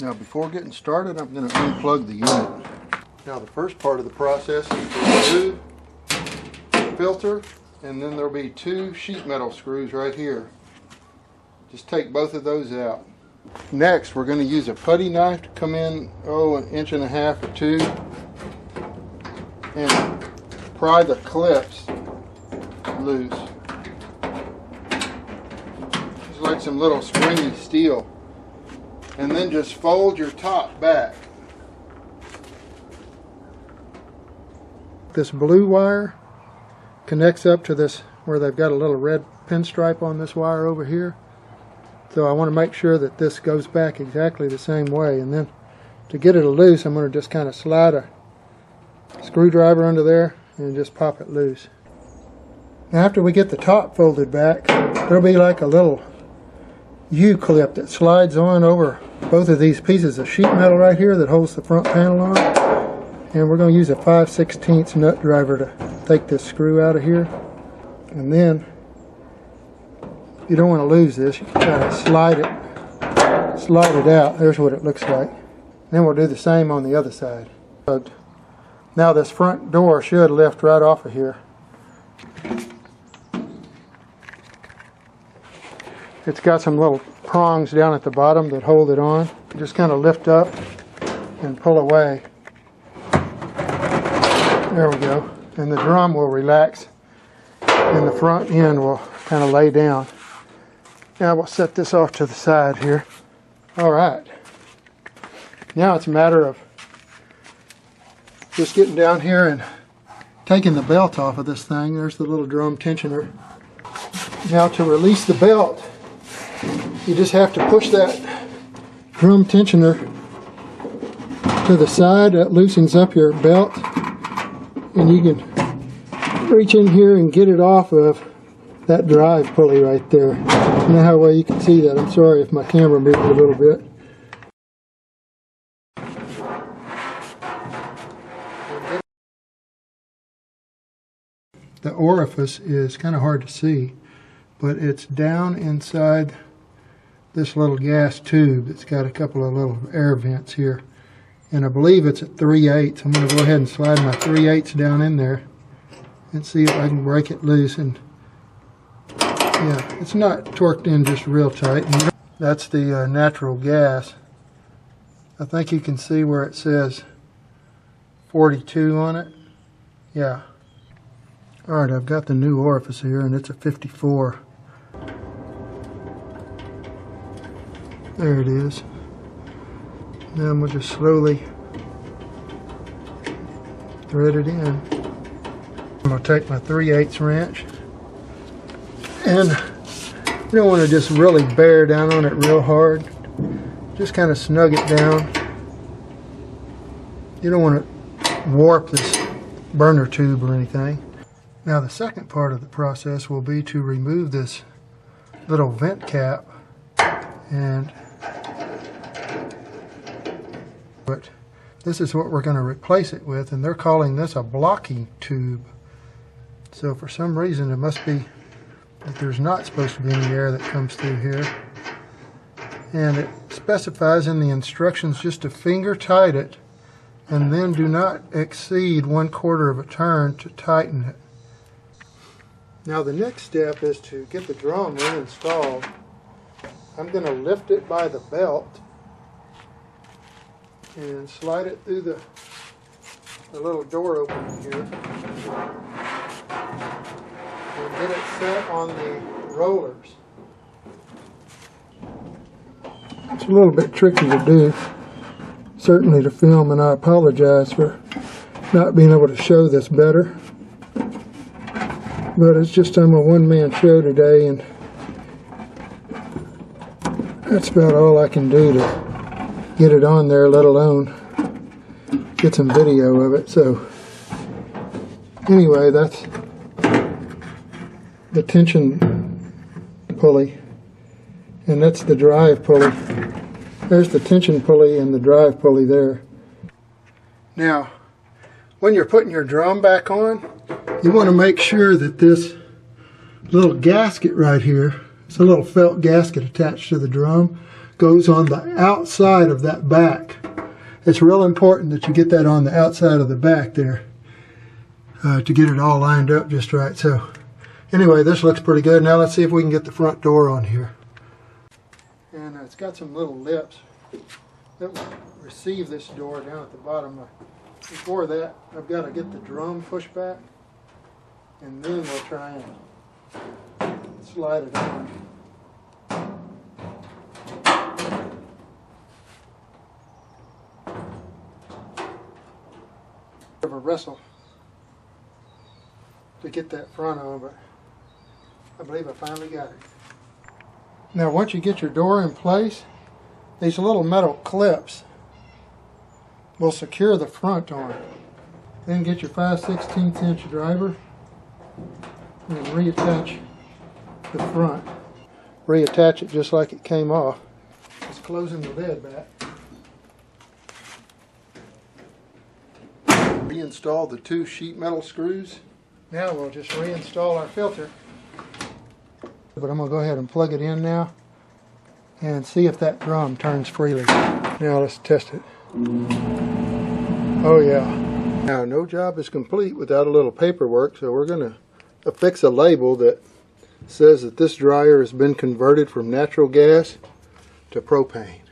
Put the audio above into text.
Now before getting started, I'm going to unplug the unit. Now the first part of the process is to remove the filter, and then there'll be two sheet metal screws right here. Just take both of those out. Next, we're going to use a putty knife to come in, an inch and a half or two, and pry the clips loose. Just like some little springy steel. And then just fold your top back. This blue wire connects up to this where they've got a little red pinstripe on this wire over here. So I want to make sure that this goes back exactly the same way. And then to get it loose, I'm going to just kind of slide a screwdriver under there and just pop it loose. Now after we get the top folded back, there'll be like a little U-clip that slides on over both of these pieces of sheet metal right here that holds the front panel on. And we're going to use a 5/16 nut driver to take this screw out of here. And then, you don't want to lose this, you can try to slide it out. There's what it looks like. Then we'll do the same on the other side. Now this front door should lift right off of here. It's got some little prongs down at the bottom that hold it on. Just kind of lift up and pull away. There we go. And the drum will relax and the front end will kind of lay down. Now we'll set this off to the side here. Alright. Now it's a matter of just getting down here and taking the belt off of this thing. There's the little drum tensioner. Now to release the belt, you just have to push that drum tensioner to the side. That loosens up your belt, and you can reach in here and get it off of that drive pulley right there. I don't know how well you can see that. I'm sorry if my camera moved a little bit. The orifice is kind of hard to see, but it's down inside this little gas tube. It's got a couple of little air vents here, and I believe it's at 3/8. I'm going to go ahead and slide my 3/8 down in there and see if I can break it loose. And yeah, it's not torqued in just real tight. And that's the natural gas. I think you can see where it says 42 on it. Yeah. Alright, I've got the new orifice here, and it's a 54. There it is. Now I'm going to just slowly thread it in. I'm going to take my 3/8 wrench, and you don't want to just really bear down on it real hard. Just kind of snug it down. You don't want to warp this burner tube or anything. Now the second part of the process will be to remove this little vent cap, but this is what we're going to replace it with, and they're calling this a blocking tube. So for some reason it must be that there's not supposed to be any air that comes through here, and it specifies in the instructions just to finger tight it, and then do not exceed 1/4 of a turn to tighten it. Now the next step is to get the drum reinstalled. I'm going to lift it by the belt and slide it through the little door opening here and get it set on the rollers. It's a little bit tricky to do, certainly to film, and I apologize for not being able to show this better. But it's just I'm a one-man show today, and that's about all I can do to get it on there, let alone get some video of it. So anyway, that's the tension pulley, and that's the drive pulley. There's the tension pulley and the drive pulley there. Now, when you're putting your drum back on, you want to make sure that this little gasket right here, it's a little felt gasket attached to the drum, goes on the outside of that back. It's real important that you get that on the outside of the back there to get it all lined up just right. So anyway, this looks pretty good. Now let's see if we can get the front door on here. And it's got some little lips that will receive this door down at the bottom. Before that, I've got to get the drum pushed back, and then we'll try and slide it on. Of a wrestle to get that front on, but I believe I finally got it. Now once you get your door in place, these little metal clips will secure the front on. Then get your 5/16 inch driver and reattach the front. Reattach it just like it came off. Just closing the lid back. Reinstall the 2 sheet metal screws. Now we'll just reinstall our filter. But I'm going to go ahead and plug it in now and see if that drum turns freely. Now let's test it. Oh yeah. Now no job is complete without a little paperwork, so we're going to affix a label that says that this dryer has been converted from natural gas to propane.